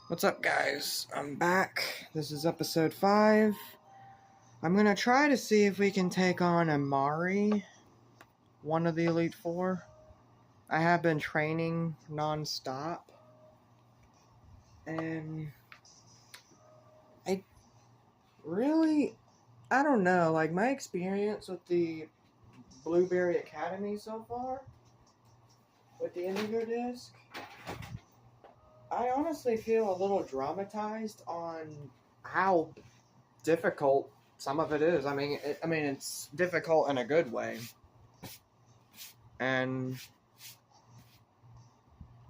What's up, guys? I'm back. This is episode 5. I'm gonna try to see if we can take on Amarys, one of the Elite Four. I have been training non-stop, and I don't know, like, my experience with the Blueberry Academy so far, with the Indigo disc, I honestly feel a little dramatized on how difficult some of it is. I mean, it's difficult in a good way. And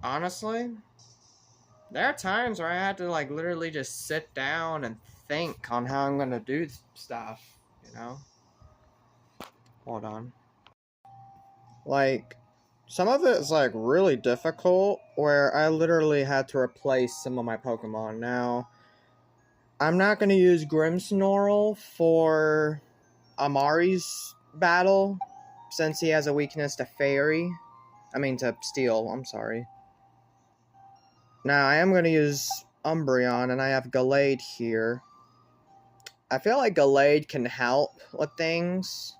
honestly, there are times where I had to literally just sit down and think on how I'm gonna do stuff, you know? Hold on. Some of it is really difficult where I literally had to replace some of my Pokemon. Now, I'm not gonna use Grimmsnarl for Amarys battle since he has a weakness to to Steel, I'm sorry. Now, I am going to use Umbreon, and I have Gallade here. I feel like Gallade can help with things.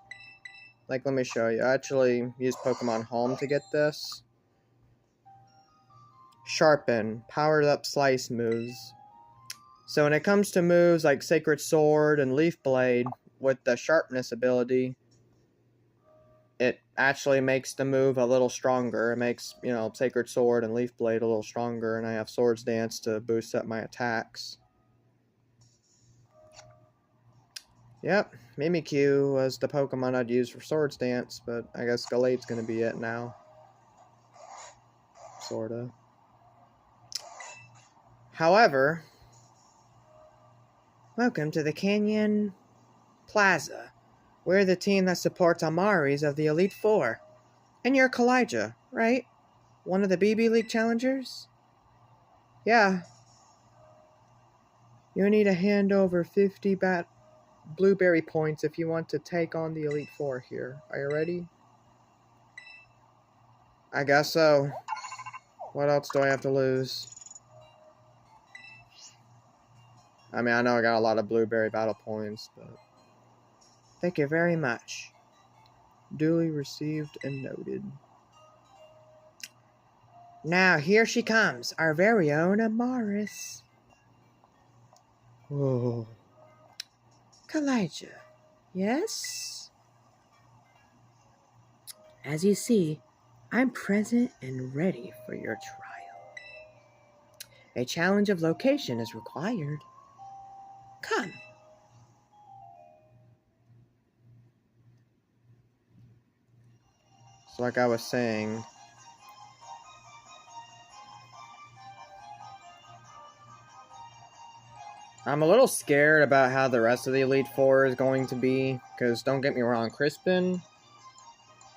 Let me show you. I actually used Pokemon Home to get this. Sharpen. Powered up Slice moves. So when it comes to moves like Sacred Sword and Leaf Blade, with the Sharpness ability, it actually makes the move a little stronger. It makes, Sacred Sword and Leaf Blade a little stronger, and I have Swords Dance to boost up my attacks. Yep, Mimikyu was the Pokemon I'd use for Swords Dance, but I guess Gallade's gonna be it now. Sorta. However, welcome to the Canyon Plaza. We're the team that supports Amarys of the Elite Four. And you're Kalijah, right? One of the BB League challengers? Yeah. You'll need to hand over 50 Blueberry points if you want to take on the Elite Four here. Are you ready? I guess so. What else do I have to lose? I mean, I know I got a lot of Blueberry battle points, but... Thank you very much. Duly received and noted. Now, here she comes, our very own Amarys. Whoa. Kalijah, yes? As you see, I'm present and ready for your trial. A challenge of location is required. Come. So like I was saying, I'm a little scared about how the rest of the Elite Four is going to be, because don't get me wrong, Crispin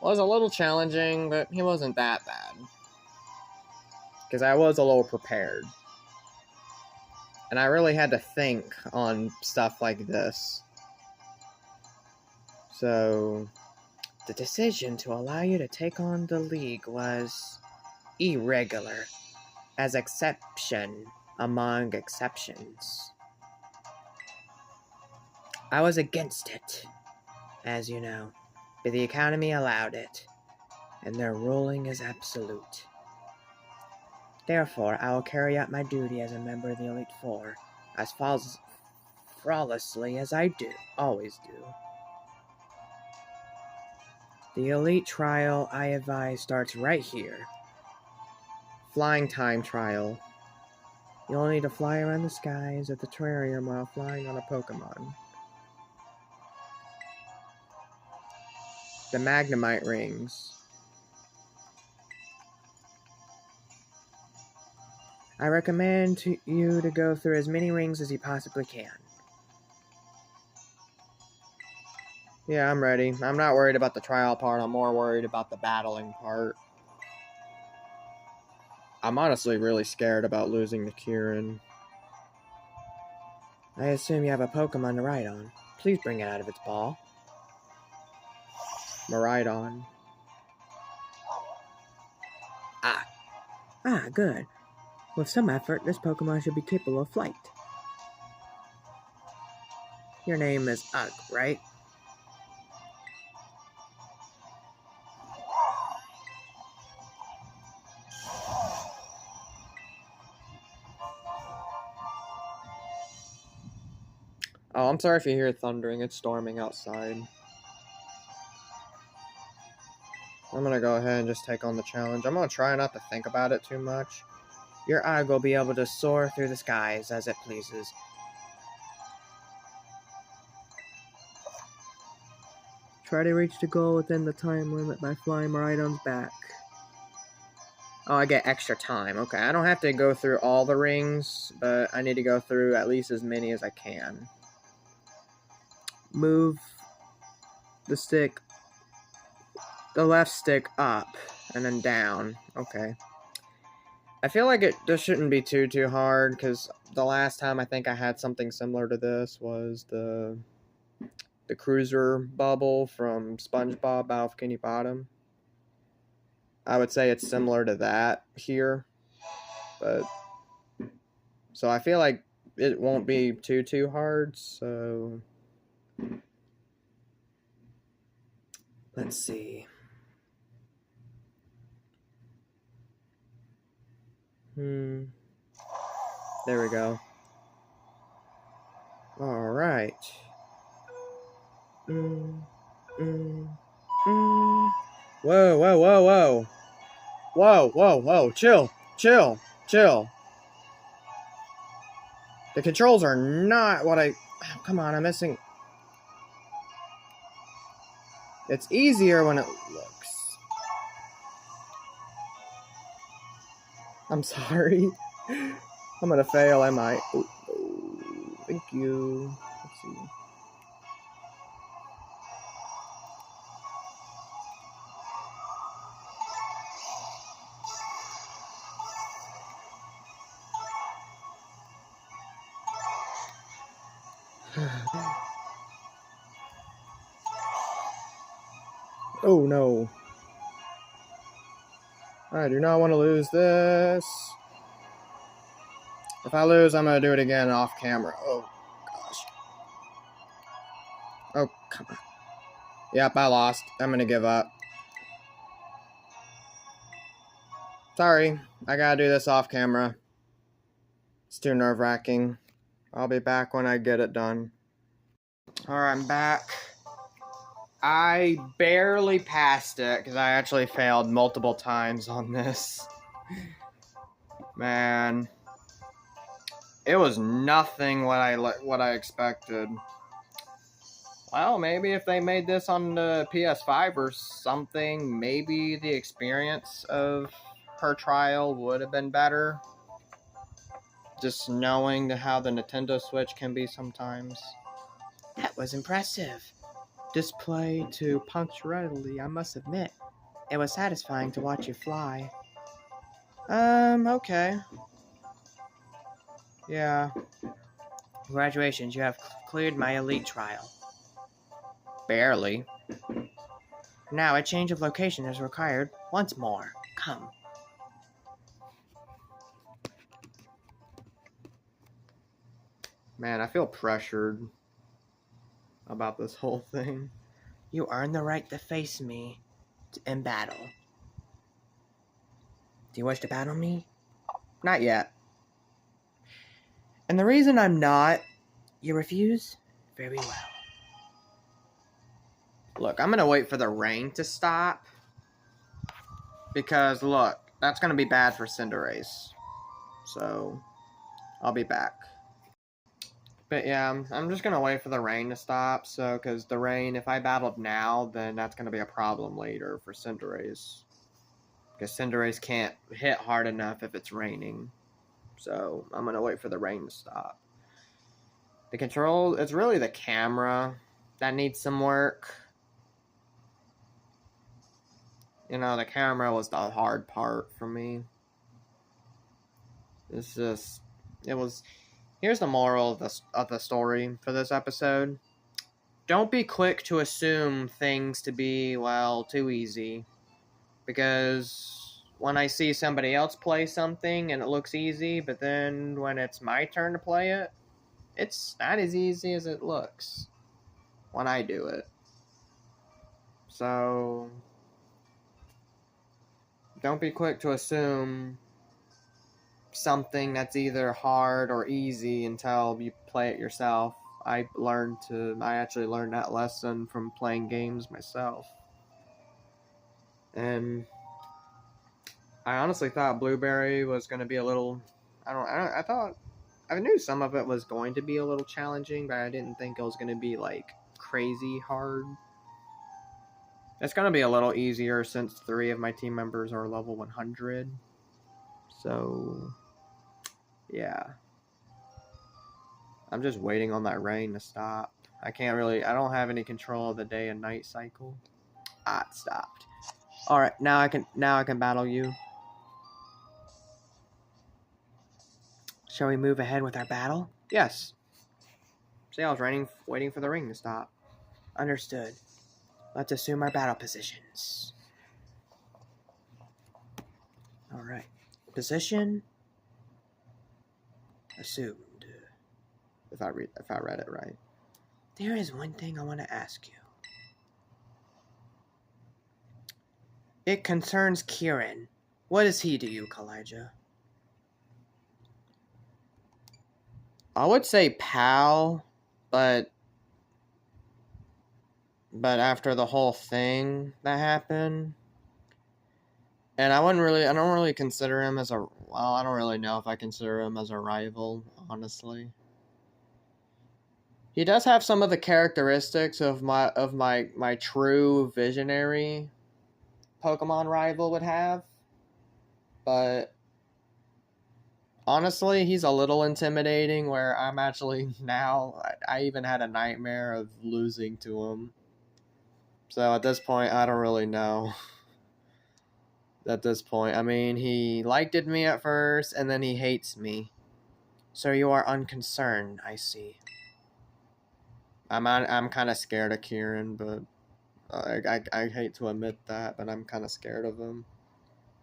was a little challenging, but he wasn't that bad. Because I was a little prepared. And I really had to think on stuff like this. So, the decision to allow you to take on the League was irregular, as exception among exceptions. I was against it, as you know, but the Academy allowed it, and their ruling is absolute. Therefore, I will carry out my duty as a member of the Elite Four, as flawlessly as I always do. The Elite Trial, I advise, starts right here. Flying Time Trial. You'll need to fly around the skies of the terrarium while flying on a Pokemon. The Magnemite Rings. I recommend you to go through as many rings as you possibly can. Yeah, I'm ready. I'm not worried about the trial part. I'm more worried about the battling part. I'm honestly really scared about losing to Kieran. I assume you have a Pokemon to ride on. Please bring it out of its ball. Maridon. Ah, good. With some effort, this Pokemon should be capable of flight. Your name is Ugg, right? Oh, I'm sorry if you hear thundering. It's storming outside. I'm gonna go ahead and just take on the challenge. I'm gonna try not to think about it too much. Your Ugg will be able to soar through the skies as it pleases. Try to reach the goal within the time limit by flying more items back. Oh, I get extra time. Okay, I don't have to go through all the rings, but I need to go through at least as many as I can. Move the left stick up, and then down. Okay. I feel like this shouldn't be too hard, because the last time I think I had something similar to this was the cruiser bubble from SpongeBob Battle of Bikini Bottom. I would say it's similar to that here, but so I feel like it won't be too hard. So let's see. There we go. All right. Whoa. Whoa. Chill. The controls are not what I... Oh, come on, I'm missing... It's easier when it looks... I'm sorry. I'm gonna fail, I might. Oh, thank you. Let's see. Oh no. I do not want to lose this. If I lose, I'm going to do it again off camera. Oh, gosh. Oh, come on. Yep, I lost. I'm going to give up. Sorry. I got to do this off camera. It's too nerve-wracking. I'll be back when I get it done. Alright, I'm back. I barely passed it because I actually failed multiple times on this. Man. It was nothing what I expected. Well, maybe if they made this on the PS5 or something, maybe the experience of her trial would have been better. Just knowing how the Nintendo Switch can be sometimes. That was impressive. Display to punctuality, I must admit. It was satisfying to watch you fly. Okay. Yeah. Congratulations, you have cleared my elite trial. Barely. Now a change of location is required once more. Come. Man, I feel pressured about this whole thing. You earn the right to face me in battle. Do you wish to battle me? Not yet. And the reason I'm not, you refuse? Very well. Look, I'm going to wait for the rain to stop. Because, look, that's going to be bad for Cinderace. So, I'll be back. But yeah, I'm just going to wait for the rain to stop. So, because the rain, if I battled now, then that's going to be a problem later for Cinderace. Because Cinderace can't hit hard enough if it's raining. So, I'm going to wait for the rain to stop. The control, it's really the camera that needs some work. You know, the camera was the hard part for me. It's just, it was... Here's the moral of the story for this episode. Don't be quick to assume things to be, well, too easy. Because when I see somebody else play something and it looks easy, but then when it's my turn to play it, it's not as easy as it looks when I do it. So, don't be quick to assume something that's either hard or easy until you play it yourself. I actually learned that lesson from playing games myself. And I honestly thought Blueberry was going to be a little, I knew some of it was going to be a little challenging, but I didn't think it was going to be like crazy hard. It's going to be a little easier since 3 of my team members are level 100. So, yeah. I'm just waiting on that rain to stop. I don't have any control of the day and night cycle. Ah, it stopped. Alright, now I can battle you. Shall we move ahead with our battle? Yes. See, I was waiting for the ring to stop. Understood. Let's assume our battle positions. Alright. Position. Assumed. If I read it right. There is one thing I want to ask you. It concerns Kieran. What does he do you, Kalijah? I would say pal, but after the whole thing that happened, and I don't really consider him as I don't really know if I consider him as a rival, honestly. He does have some of the characteristics of my true visionary Pokemon rival would have, but honestly, he's a little intimidating where I'm actually now, I even had a nightmare of losing to him. So at this point, I don't really know. At this point, I mean, he liked me at first, and then he hates me. So you are unconcerned, I see. I'm kind of scared of Kieran, but I hate to admit that, but I'm kind of scared of him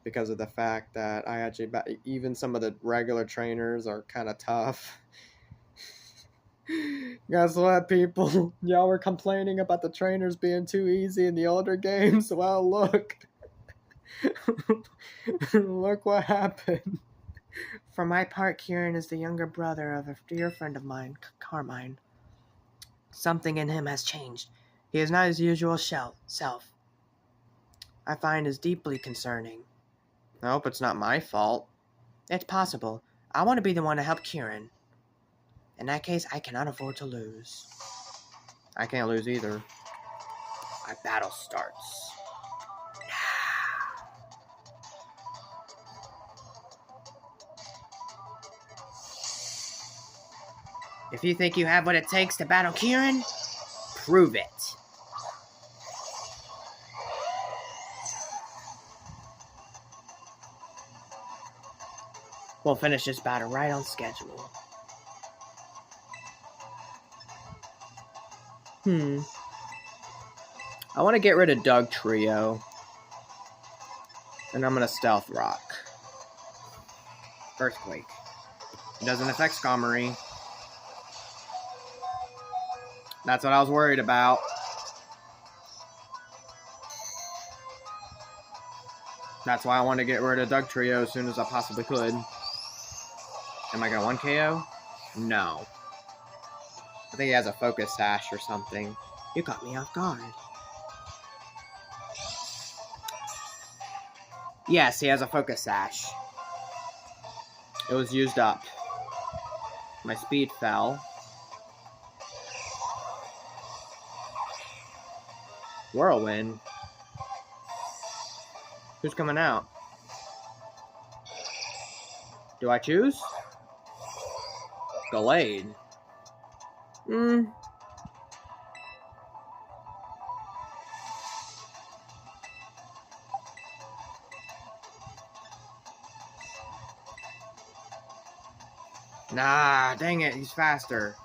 because of the fact that even some of the regular trainers are kind of tough. Guess what, people? Y'all were complaining about the trainers being too easy in the older games. Well, look. Look what happened. For my part, Kieran is the younger brother of a dear friend of mine, Carmine. Something in him has changed. He is not his usual self. I find is deeply concerning. I hope it's not my fault. It's possible. I want to be the one to help Kieran. In that case, I cannot afford to lose. I can't lose either. Our battle starts now. If you think you have what it takes to battle Kieran, prove it. We'll finish this battle right on schedule. I want to get rid of Doug Trio. And I'm going to Stealth Rock. Earthquake. It doesn't affect Skarmory. That's what I was worried about. That's why I want to get rid of Doug Trio as soon as I possibly could. Am I going to 1KO? No. I think he has a Focus Sash or something. You caught me off guard. Yes, he has a Focus Sash. It was used up. My speed fell. Whirlwind? Who's coming out? Do I choose? Gallade. Nah, dang it, he's faster.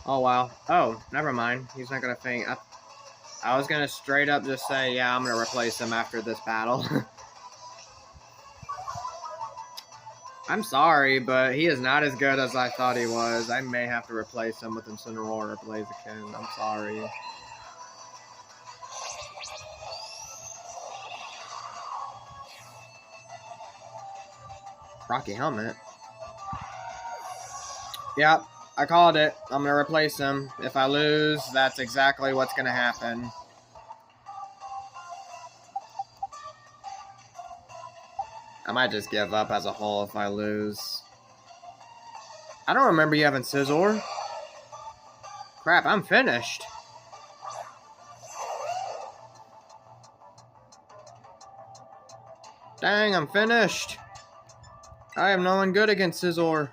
Oh, wow. Oh, never mind. He's not gonna faint. I was gonna straight up just say, yeah, I'm gonna replace him after this battle. I'm sorry, but he is not as good as I thought he was. I may have to replace him with Incineroar or Blaziken. I'm sorry. Rocky Helmet. Yep, I called it. I'm gonna replace him. If I lose, that's exactly what's gonna happen. I might just give up as a whole if I lose. I don't remember you having Scizor. Crap, I'm finished. Dang, I'm finished. I am no one good against Scizor.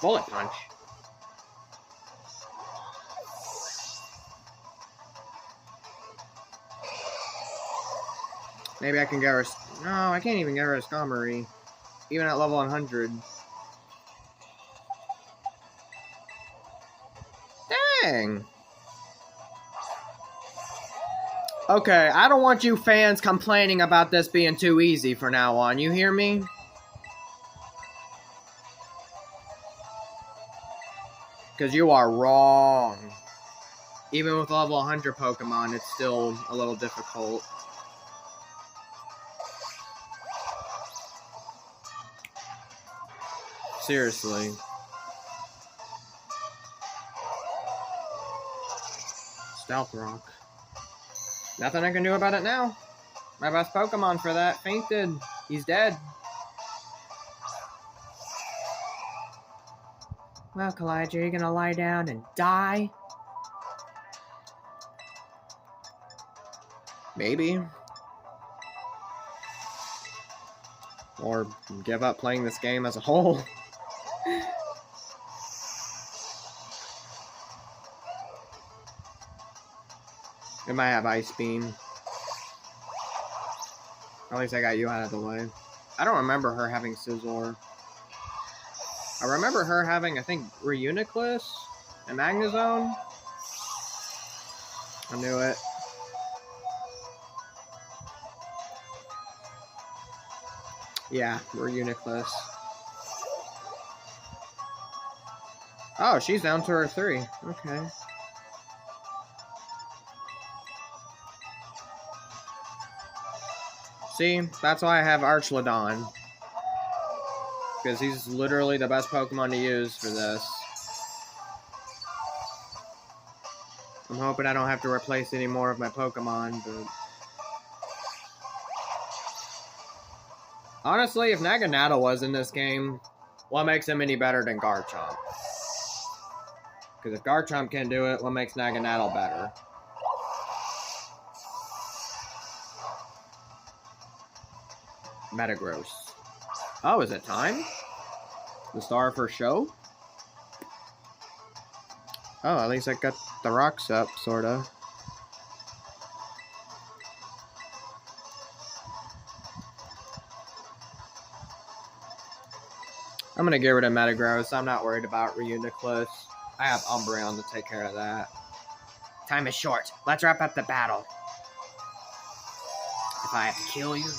Bullet Punch. Maybe I can get her. No, I can't even get her a Amarys. Even at level 100. Dang. Okay, I don't want you fans complaining about this being too easy from now on. You hear me? Because you are wrong. Even with level 100 Pokemon, it's still a little difficult. Seriously. Stealth Rock. Nothing I can do about it now. My best Pokemon for that fainted. He's dead. Well, Kalijah, you're gonna lie down and die? Maybe. Or give up playing this game as a whole. It might have Ice Beam. At least I got you out of the way. I don't remember her having Scizor. I remember her having, I think, Reuniclus and Magnezone. I knew it. Yeah, Reuniclus. Oh, she's down to her 3. Okay. See, that's why I have Archlodon. Because he's literally the best Pokemon to use for this. I'm hoping I don't have to replace any more of my Pokemon, but... Honestly, if Naganadel was in this game, what makes him any better than Garchomp? Because if Garchomp can do it, what makes Naganadel better? Metagross. Oh, is it time? The star for show? Oh, at least I got the rocks up, sorta. I'm gonna get rid of Metagross. I'm not worried about Reuniclus. I have Umbreon to take care of that. Time is short. Let's wrap up the battle. If I have to kill you,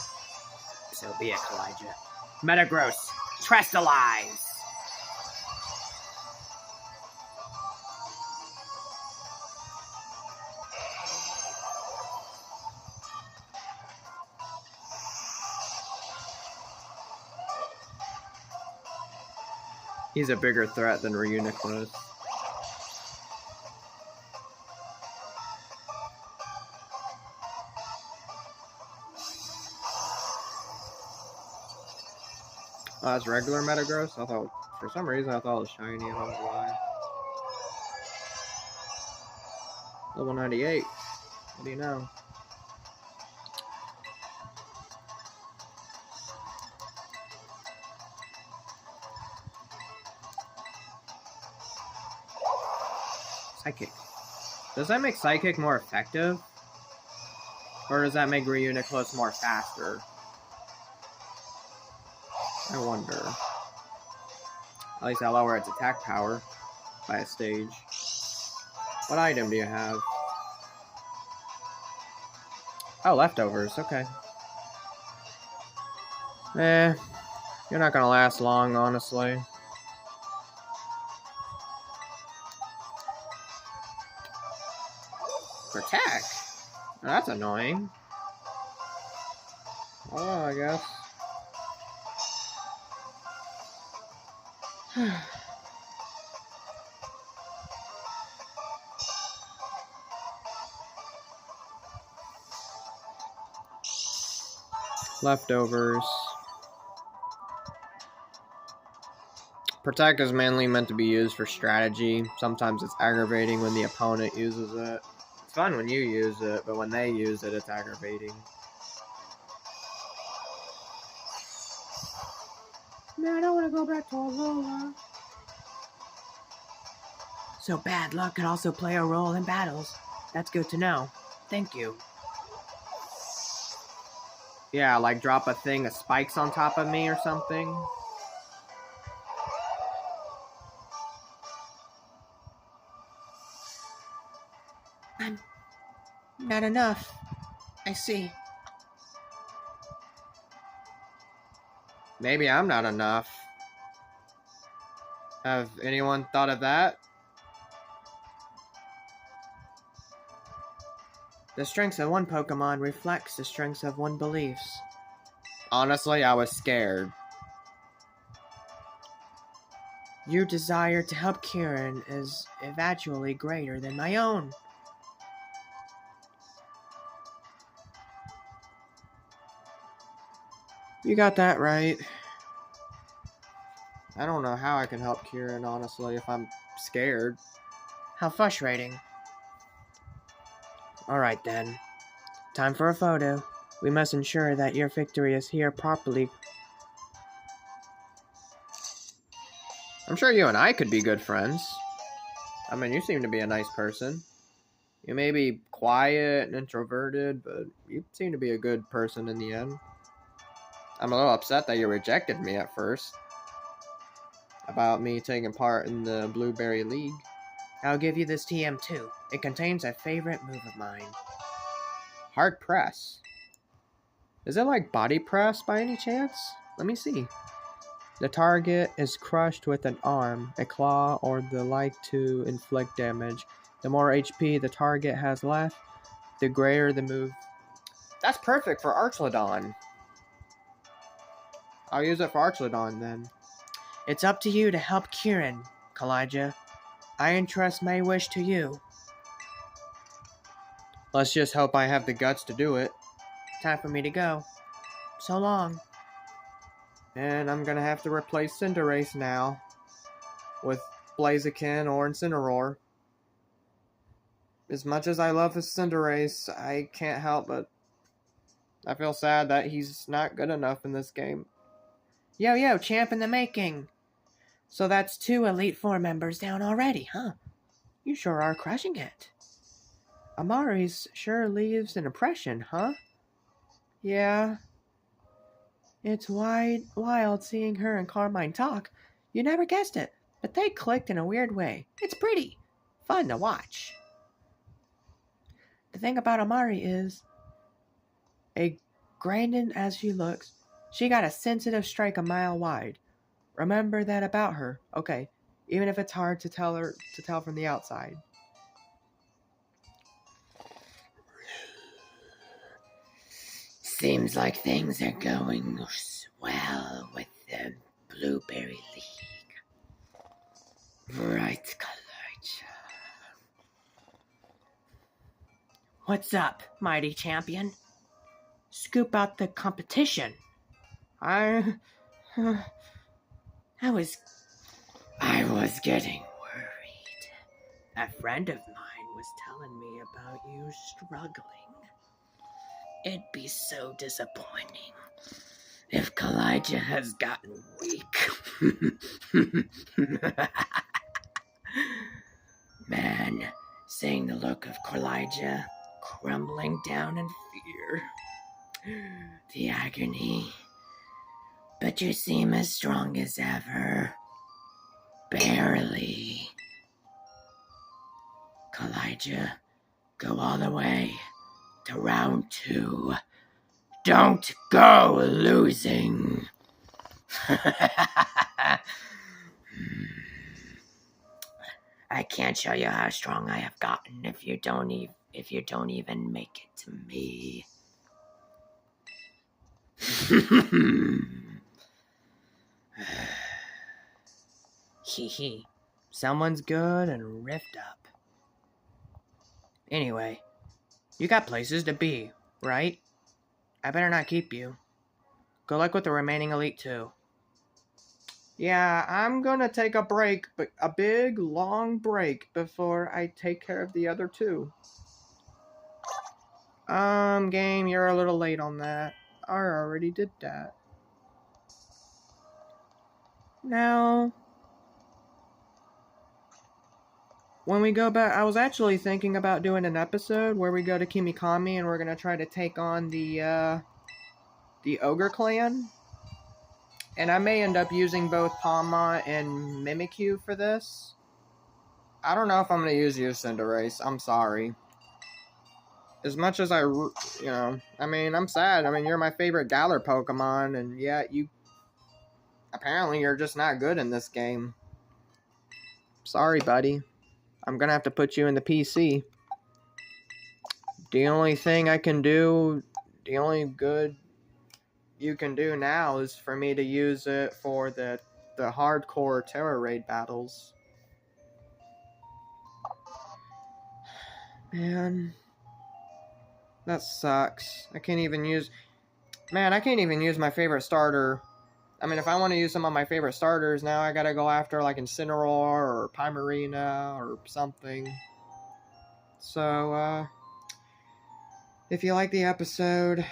so be it, Kalijah. Metagross, Trestalize! He's a bigger threat than Reuniclus. Oh, that's regular Metagross? I thought, for some reason, I thought it was shiny. I don't know why. Level 98. What do you know? Psychic. Does that make Psychic more effective? Or does that make Reuniclus more faster? I wonder. At least I'll lower its attack power. by a stage. What item do you have? Oh, leftovers. Okay. You're not gonna last long, honestly. Protect? Oh, that's annoying. Oh, I guess. Leftovers. Protect is mainly meant to be used for strategy. Sometimes it's aggravating when the opponent uses it. It's fun when you use it, but when they use it, it's aggravating. No, I don't want to go back to Alola. So bad luck can also play a role in battles. That's good to know. Thank you. Yeah, like drop a thing of spikes on top of me or something. I'm not enough. I see. Maybe I'm not enough. Have anyone thought of that? The strengths of one Pokemon reflects the strengths of one's beliefs. Honestly, I was scared. Your desire to help Kieran is eventually greater than my own. You got that right. I don't know how I can help Kieran, honestly, if I'm scared. How frustrating. Alright then. Time for a photo. We must ensure that your victory is here properly. I'm sure you and I could be good friends. I mean, you seem to be a nice person. You may be quiet and introverted, but you seem to be a good person in the end. I'm a little upset that you rejected me at first. About me taking part in the Blueberry League. I'll give you this TM too. It contains a favorite move of mine. Hard press. Is it like body press by any chance? Let me see. The target is crushed with an arm, a claw, or the like to inflict damage. The more HP the target has left, the greater the move. That's perfect for Archlodon. I'll use it for Archlodon then. It's up to you to help Kieran, Kalijah. I entrust my wish to you. Let's just hope I have the guts to do it. Time for me to go. So long. And I'm gonna have to replace Cinderace now with Blaziken or Incineroar. As much as I love his Cinderace, I can't help but I feel sad that he's not good enough in this game. Yo, champ in the making. So that's 2 Elite Four members down already, huh? You sure are crushing it. Amarys sure leaves an impression, huh? Yeah. It's wild seeing her and Carmine talk. You never guessed it, but they clicked in a weird way. It's pretty. Fun to watch. The thing about Amari is, a grandin as she looks, she got a sensitive strike a mile wide. Remember that about her, okay? Even if it's hard to tell from the outside. Seems like things are going well with the Blueberry League. Right, Kalijah. What's up, mighty champion? Scoop out the competition. I was getting worried. A friend of mine was telling me about you struggling. It'd be so disappointing if Kalijah has gotten weak. Man, seeing the look of Kalijah crumbling down in fear. The agony. But you seem as strong as ever. Barely. Elijah, go all the way to round 2. Don't go losing. I can't show you how strong I have gotten if you don't even make it to me. Hee hee. Someone's good and riffed up. Anyway, you got places to be, right? I better not keep you. Good luck with the remaining Elite 2. Yeah, I'm gonna take a break, but a big, long break before I take care of the other 2. Game, you're a little late on that. I already did that. Now, when we go back, I was actually thinking about doing an episode where we go to Kimikami and we're gonna try to take on the Ogre Clan. And I may end up using both Palma and Mimikyu for this. I don't know if I'm going to use you, Cinderace. I'm sorry. As much as I'm sad. I mean, you're my favorite Galar Pokemon, and yet apparently you're just not good in this game. Sorry, buddy. I'm going to have to put you in the PC. The only thing I can do, the only good you can do now is for me to use it for the hardcore Terra Raid battles. Man, that sucks. I can't even use my favorite starter. I mean, if I want to use some of my favorite starters, now I gotta go after like Incineroar or Primarina or something. So, if you like the episode,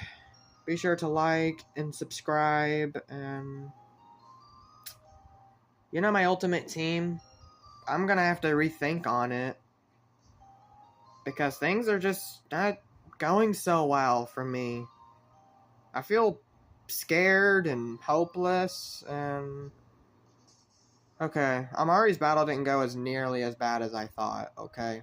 be sure to like and subscribe. And my ultimate team, I'm gonna have to rethink on it because things are just not going so well for me. I feel scared and hopeless, and okay, Amarys battle didn't go as nearly as bad as I thought, okay?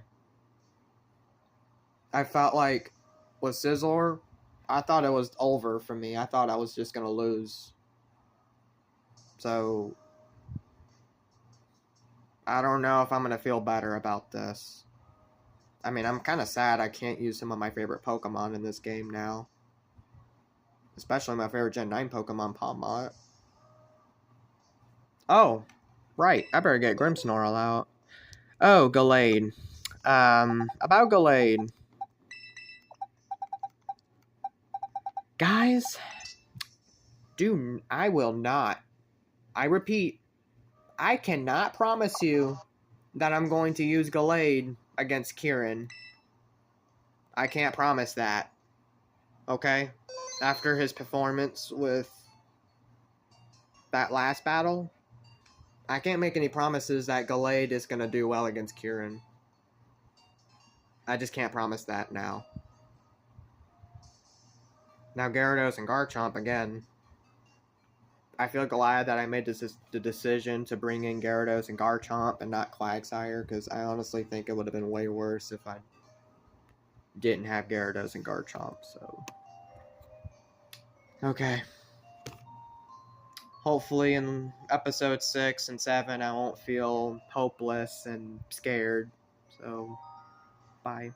I felt like with Scizor, I thought it was over for me. I thought I was just gonna lose. So, I don't know if I'm gonna feel better about this. I mean, I'm kind of sad I can't use some of my favorite Pokemon in this game now. Especially my favorite Gen 9 Pokemon, Palmot. Oh, right. I better get Grimmsnarl out. Oh, Gallade. About Gallade. Guys, I will not. I repeat, I cannot promise you that I'm going to use Gallade against Kieran. I can't promise that. Okay? After his performance with that last battle, I can't make any promises that Gallade is going to do well against Kieran. I just can't promise that now. Now Gyarados and Garchomp again. I feel glad that I made the decision to bring in Gyarados and Garchomp and not Quagsire, because I honestly think it would have been way worse if I didn't have Gyarados and Garchomp, so... Okay. Hopefully in episode 6 and 7 I won't feel hopeless and scared, so... Bye.